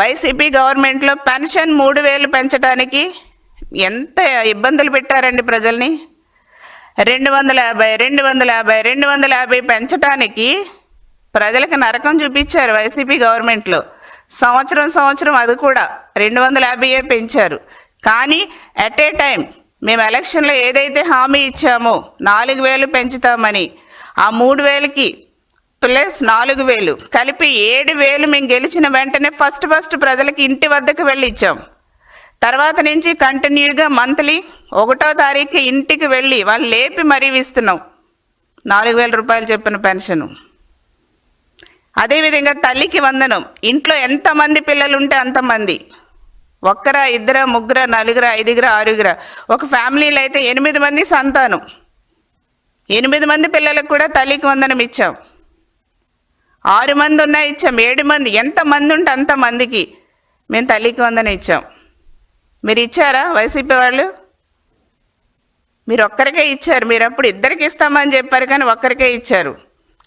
YCP గవర్నమెంట్లో pension 3,000 పెంచడానికి ఎంత ఇబ్బందులు పెట్టారండి ప్రజల్ని. 250 పెంచడానికి ప్రజలకు నరకం చూపించారు వైసీపీ గవర్నమెంట్లో. సంవత్సరం అది కూడా 250 పెంచారు. కానీ ఎట్ ఏ టైం మేము ఎలక్షన్లో ఏదైతే హామీ ఇచ్చామో 4,000 పెంచుతామని, ఆ 3,000కి ప్లస్ 4,000 కలిపి 7,000 మేము గెలిచిన వెంటనే ఫస్ట్ ప్రజలకి ఇంటి వద్దకు వెళ్ళి ఇచ్చాం. తర్వాత నుంచి కంటిన్యూగా మంత్లీ 1వ తారీఖు ఇంటికి వెళ్ళి వాళ్ళు లేపి మరీ ఇస్తున్నాం 4,000 రూపాయలు చెప్పిన పెన్షను. అదేవిధంగా తల్లికి వందనం. ఇంట్లో ఎంతమంది పిల్లలు ఉంటే అంతమంది, ఒక్కరా, ఇద్దరా, ముగ్గురా, నలుగురా, ఐదుగురా, ఆరుగురా, ఒక ఫ్యామిలీలో అయితే 8 మంది సంతానం, 8 మంది పిల్లలకు కూడా తల్లికి వందనం ఇచ్చాం. 6 మంది ఉన్నా ఇచ్చాం, 7 మంది, ఎంతమంది ఉంటే అంతమందికి మేము తల్లికి వందనం ఇచ్చాం. మీరు ఇచ్చారా వైసీపీ వాళ్ళు? మీరు ఒక్కరికే ఇచ్చారు. మీరు అప్పుడు ఇద్దరికి ఇస్తామని చెప్పారు కానీ ఒక్కరికే ఇచ్చారు.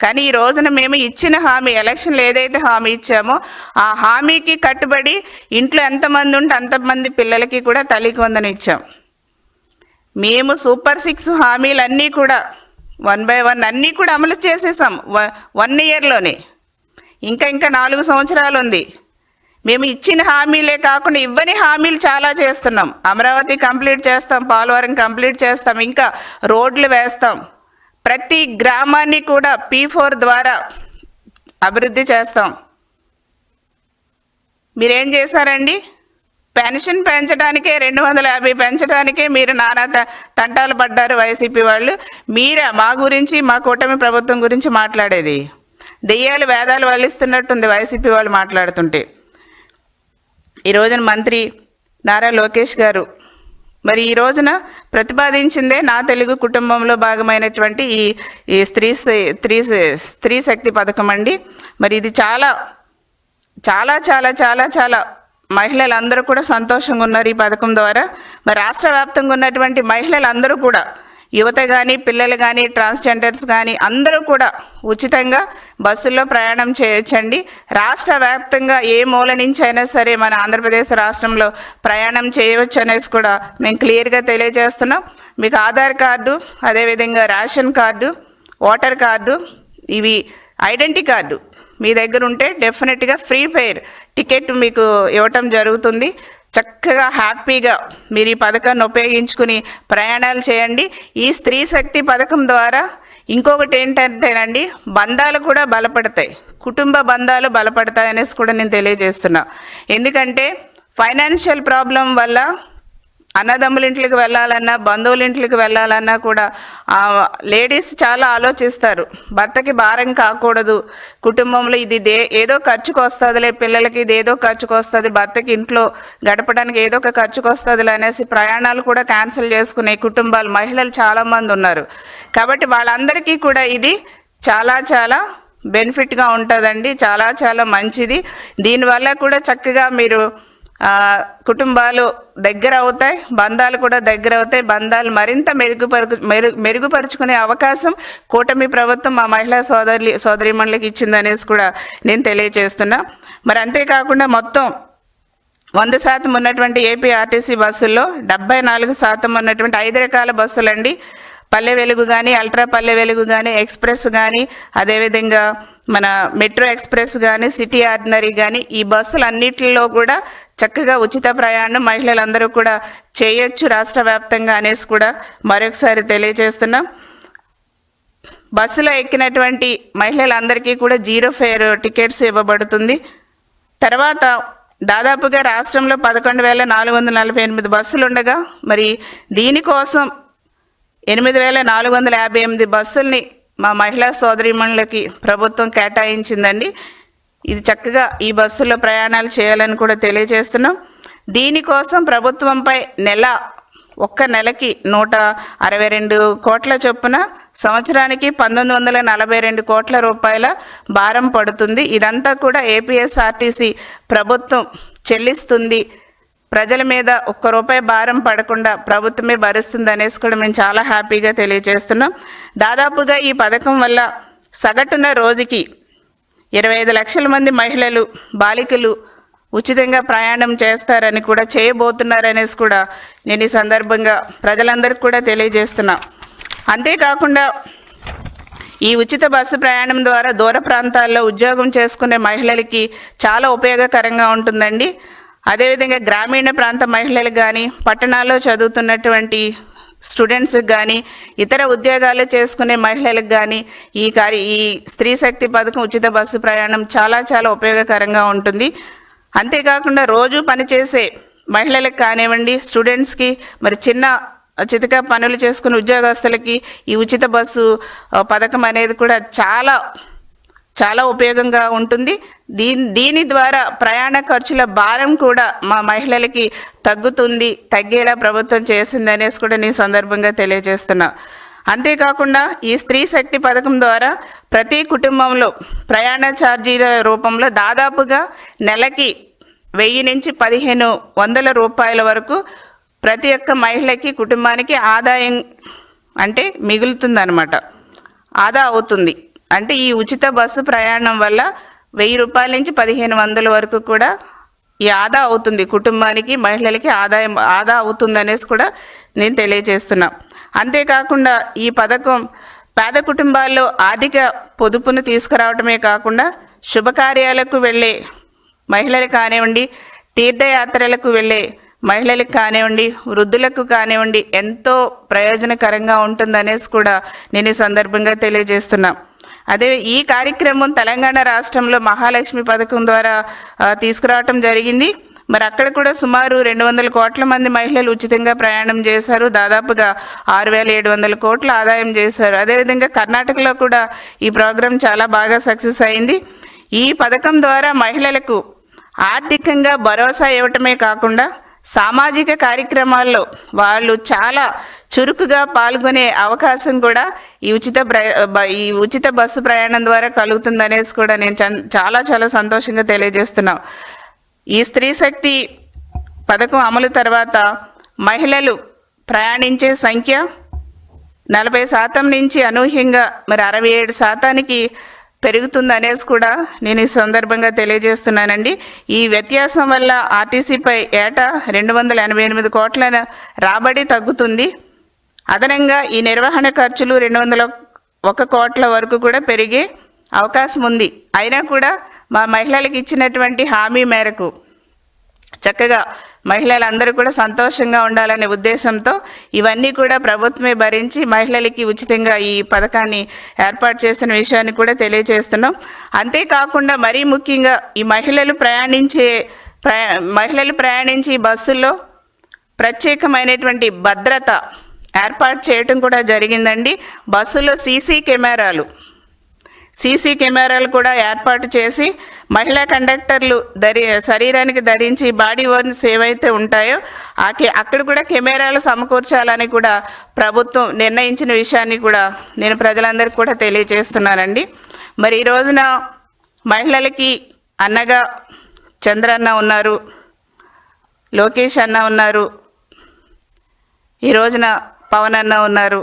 కానీ ఈ రోజున మేము ఇచ్చిన హామీ, ఎలక్షన్లో ఏదైతే హామీ ఇచ్చామో ఆ హామీకి కట్టుబడి ఇంట్లో ఎంతమంది ఉంటే అంతమంది పిల్లలకి కూడా తల్లికి వందనం ఇచ్చాం. మేము సూపర్ 6 హామీలన్నీ కూడా 1 by 1 అన్నీ కూడా అమలు చేసేసాం 1 ఇయర్లోనే. ఇంకా 4 సంవత్సరాలు ఉంది. మేము ఇచ్చిన హామీలే కాకుండా ఇవ్వని హామీలు చాలా చేస్తున్నాం. అమరావతి కంప్లీట్ చేస్తాం, పోలవరం కంప్లీట్ చేస్తాం, ఇంకా రోడ్లు వేస్తాం, ప్రతి గ్రామాన్ని కూడా P4 ద్వారా అభివృద్ధి చేస్తాం. మీరేం చేశారండి? పెన్షన్ పెంచడానికే 250 పెంచడానికే మీరు నానా తంటాలు పడ్డారు వైసీపీ వాళ్ళు. మీరా మా గురించి, మా కూటమి ప్రభుత్వం గురించి మాట్లాడేది? దెయ్యాలు వేదాలు వల్లిస్తున్నట్టుంది వైసీపీ వాళ్ళు మాట్లాడుతుంటే. ఈ రోజున మంత్రి నారా లోకేష్ గారు మరి ఈ రోజున ప్రతిపాదించిందే నా తెలుగు కుటుంబంలో భాగమైనటువంటి ఈ స్త్రీ శక్తి పథకం అండి. మరి ఇది చాలా చాలా చాలా చాలా చాలా మహిళలందరూ కూడా సంతోషంగా ఉన్నారు ఈ పథకం ద్వారా. మరి రాష్ట్ర వ్యాప్తంగా ఉన్నటువంటి మహిళలందరూ కూడా, యువత కానీ, పిల్లలు కానీ, ట్రాన్స్జెండర్స్ కానీ అందరూ కూడా ఉచితంగా బస్సుల్లో ప్రయాణం చేయొచ్చండి. రాష్ట్ర వ్యాప్తంగా ఏ మూల నుంచి అయినా సరే మన ఆంధ్రప్రదేశ్ రాష్ట్రంలో ప్రయాణం చేయవచ్చు అనేసి కూడా మేము క్లియర్గా తెలియజేస్తున్నాం. మీకు ఆధార్ కార్డు, అదేవిధంగా రేషన్ కార్డు, ఓటర్ కార్డు, ఇవి ఐడెంటిటీ కార్డు మీ దగ్గర ఉంటే డెఫినెట్గా ఫ్రీ ఫెయిర్ టికెట్ మీకు ఇవ్వటం జరుగుతుంది. చక్కగా హ్యాపీగా మీరు ఈ పథకాన్ని ఉపయోగించుకుని ప్రయాణాలు చేయండి. ఈ స్త్రీ శక్తి పథకం ద్వారా ఇంకొకటి ఏంటంటేనండి, బంధాలు కూడా బలపడతాయి, కుటుంబ బంధాలు బలపడతాయి అనేసి కూడా నేను తెలియజేస్తున్నా. ఎందుకంటే ఫైనాన్షియల్ ప్రాబ్లం వల్ల అన్నదమ్ముల ఇంట్లోకి వెళ్ళాలన్నా, బంధువుల ఇంట్లోకి వెళ్ళాలన్నా కూడా లేడీస్ చాలా ఆలోచిస్తారు. భర్తకి భారం కాకూడదు, కుటుంబంలో ఇది ఏదో ఖర్చుకు వస్తుందిలే, పిల్లలకి ఇది ఏదో ఖర్చుకు వస్తుంది, భర్తకి ఇంట్లో గడపడానికి ఏదో ఒక ఖర్చుకు వస్తుందిలే అనేసి ప్రయాణాలు కూడా క్యాన్సిల్ చేసుకునే కుటుంబాలు, మహిళలు చాలామంది ఉన్నారు. కాబట్టి వాళ్ళందరికీ కూడా ఇది చాలా చాలా బెనిఫిట్గా ఉంటుందండి, చాలా చాలా మంచిది. దీనివల్ల కూడా చక్కగా మీరు కుటుంబాలు దగ్గర అవుతాయి, బంధాలు కూడా దగ్గర అవుతాయి. బంధాలు మరింత మెరుగుపరుచుకునే అవకాశం కూటమి ప్రభుత్వం మా మహిళా సోదరీమణులకు ఇచ్చిందనేసి కూడా నేను తెలియజేస్తున్నా. మరి అంతేకాకుండా మొత్తం 100% ఉన్నటువంటి ఏపీ ఆర్టీసీ బస్సుల్లో 74% ఉన్నటువంటి 5 రకాల బస్సులండి. పల్లె వెలుగు కానీ, అల్ట్రా పల్లె వెలుగు కానీ, ఎక్స్ప్రెస్ కానీ, అదేవిధంగా మన మెట్రో ఎక్స్ప్రెస్ కానీ, సిటీ ఆర్డినరీ కానీ, ఈ బస్సులన్నిటిలో కూడా చక్కగా ఉచిత ప్రయాణం మహిళలందరూ కూడా చేయొచ్చు రాష్ట్ర వ్యాప్తంగా అనేసి కూడా మరొకసారి తెలియజేస్తున్నాం. బస్సులో ఎక్కినటువంటి మహిళలందరికీ కూడా 0 ఫేర్ టికెట్స్ ఇవ్వబడుతుంది. తర్వాత దాదాపుగా రాష్ట్రంలో 11,448 బస్సులు ఉండగా మరి దీనికోసం 8,458 బస్సుల్ని మా మహిళా సోదరీమణులకి ప్రభుత్వం కేటాయించిందండి. ఇది చక్కగా ఈ బస్సుల్లో ప్రయాణాలు చేయాలని కూడా తెలియజేస్తున్నాం. దీనికోసం ప్రభుత్వంపై ఒక్క నెలకి 162 కోట్ల చొప్పున సంవత్సరానికి 1,942 కోట్ల రూపాయల భారం పడుతుంది. ఇదంతా కూడా ఏపీఎస్ఆర్టీసీ ప్రభుత్వం చెల్లిస్తుంది. ప్రజల మీద ఒక్క రూపాయి భారం పడకుండా ప్రభుత్వమే భరిస్తుంది అనేసి కూడా మేము చాలా హ్యాపీగా తెలియజేస్తున్నాం. దాదాపుగా ఈ పథకం వల్ల సగటున రోజుకి 25 లక్షల మంది మహిళలు, బాలికలు ఉచితంగా ప్రయాణం చేస్తారని కూడా చేయబోతున్నారనేసి కూడా నేను ఈ సందర్భంగా ప్రజలందరికీ కూడా తెలియజేస్తున్నా. అంతేకాకుండా ఈ ఉచిత బస్సు ప్రయాణం ద్వారా దూర ప్రాంతాల్లో ఉద్యోగం చేసుకునే మహిళలకి చాలా ఉపయోగకరంగా ఉంటుందండి. అదేవిధంగా గ్రామీణ ప్రాంత మహిళలకు కానీ, పట్టణాల్లో చదువుతున్నటువంటి స్టూడెంట్స్కి కానీ, ఇతర ఉద్యోగాలు చేసుకునే మహిళలకు కానీ ఈ స్త్రీ శక్తి పథకం ఉచిత బస్సు ప్రయాణం చాలా చాలా ఉపయోగకరంగా ఉంటుంది. అంతేకాకుండా రోజు పనిచేసే మహిళలకు కానివ్వండి, స్టూడెంట్స్కి, మరి చితక పనులు చేసుకునే ఉద్యోగస్తులకి ఈ ఉచిత బస్సు పథకం అనేది కూడా చాలా చాలా ఉపయోగంగా ఉంటుంది. దీని ద్వారా ప్రయాణ ఖర్చుల భారం కూడా మా మహిళలకి తగ్గేలా ప్రభుత్వం చేసింది అనేసి కూడా నేను సందర్భంగా తెలియజేస్తున్నా. అంతేకాకుండా ఈ స్త్రీ శక్తి పథకం ద్వారా ప్రతి కుటుంబంలో ప్రయాణ ఛార్జీల రూపంలో దాదాపుగా నెలకి 1000 నుంచి 1500 రూపాయల వరకు ప్రతి ఒక్క మహిళకి, కుటుంబానికి ఆదాయం అంటే మిగులుతుందన్నమాట, ఆదా అవుతుంది. అంటే ఈ ఉచిత బస్సు ప్రయాణం వల్ల 1000 రూపాయల నుంచి 1500 వరకు కూడా ఈ ఆదా అవుతుంది, కుటుంబానికి, మహిళలకి ఆదా అవుతుంది అనేసి కూడా నేను తెలియజేస్తున్నా. అంతేకాకుండా ఈ పథకం పేద కుటుంబాల్లో ఆర్థిక పొదుపును తీసుకురావడమే కాకుండా శుభకార్యాలకు వెళ్ళే మహిళలు కానివ్వండి, తీర్థయాత్రలకు వెళ్ళే మహిళలకు కానివ్వండి, వృద్ధులకు కానివ్వండి ఎంతో ప్రయోజనకరంగా ఉంటుందనేసి కూడా నేను ఈ సందర్భంగా తెలియజేస్తున్నా. అదే ఈ కార్యక్రమం తెలంగాణ రాష్ట్రంలో మహాలక్ష్మి పథకం ద్వారా తీసుకురావటం జరిగింది. మరి అక్కడ కూడా సుమారు 200 కోట్ల మంది మహిళలు ఉచితంగా ప్రయాణం చేశారు. దాదాపుగా 6700 కోట్ల ఆదాయం చేశారు. అదేవిధంగా కర్ణాటకలో కూడా ఈ ప్రోగ్రాం చాలా బాగా సక్సెస్ అయింది. ఈ పథకం ద్వారా మహిళలకు ఆర్థికంగా భరోసా ఇవ్వటమే కాకుండా సామాజిక కార్యక్రమాల్లో వాళ్ళు చాలా చురుకుగా పాల్గొనే అవకాశం కూడా ఈ ఉచిత బస్సు ప్రయాణం ద్వారా కలుగుతుందనేసి కూడా నేను చాలా చాలా సంతోషంగా తెలియజేస్తున్నాం. ఈ స్త్రీ శక్తి పథకం అమలు తర్వాత మహిళలు ప్రయాణించే సంఖ్య 40% నుంచి అనూహ్యంగా మరి 67% పెరుగుతుందనేసి కూడా నేను ఈ సందర్భంగా తెలియజేస్తున్నానండి. ఈ వ్యత్యాసం వల్ల ఆర్టీసీపై ఏటా 288 కోట్ల రాబడి తగ్గుతుంది. అదనంగా ఈ నిర్వహణ ఖర్చులు 201 కోట్ల వరకు కూడా పెరిగే అవకాశం ఉంది. అయినా కూడా మా మహిళలకు ఇచ్చినటువంటి హామీ మేరకు చక్కగా మహిళలందరూ కూడా సంతోషంగా ఉండాలనే ఉద్దేశంతో ఇవన్నీ కూడా ప్రభుత్వమే భరించి మహిళలకి ఉచితంగా ఈ పథకాన్ని ఏర్పాటు చేసిన విషయాన్ని కూడా తెలియజేస్తున్నాం. అంతేకాకుండా మరీ ముఖ్యంగా ఈ మహిళలు ప్రయాణించే బస్సుల్లో ప్రత్యేకమైనటువంటి భద్రత ఏర్పాటు చేయటం కూడా జరిగిందండి. బస్సులో సీసీ కెమెరాలు కూడా ఏర్పాటు చేసి మహిళా కండక్టర్లు శరీరానికి ధరించి బాడీ వర్న్స్ ఏవైతే ఉంటాయో అక్కడ కూడా కెమెరాలు సమకూర్చాలని కూడా ప్రభుత్వం నిర్ణయించిన విషయాన్ని కూడా నేను ప్రజలందరికీ కూడా తెలియజేస్తున్నానండి. మరి ఈ రోజున మహిళలకి అన్నగా చంద్రన్న ఉన్నారు, లోకేష్ అన్న ఉన్నారు, ఈ రోజున పవన్ అన్న ఉన్నారు.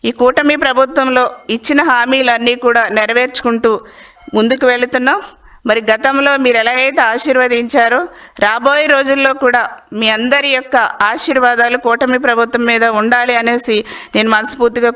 ఈ కూటమి ప్రభుత్వంలో ఇచ్చిన హామీలన్నీ కూడా నెరవేర్చుకుంటూ ముందుకు వెళుతున్నాం. మరి గతంలో మీరు ఎలాగైతే ఆశీర్వదించారో రాబోయే రోజుల్లో కూడా మీ అందరి యొక్క ఆశీర్వాదాలు కూటమి ప్రభుత్వం మీద ఉండాలి అనేసి నేను మనస్ఫూర్తిగా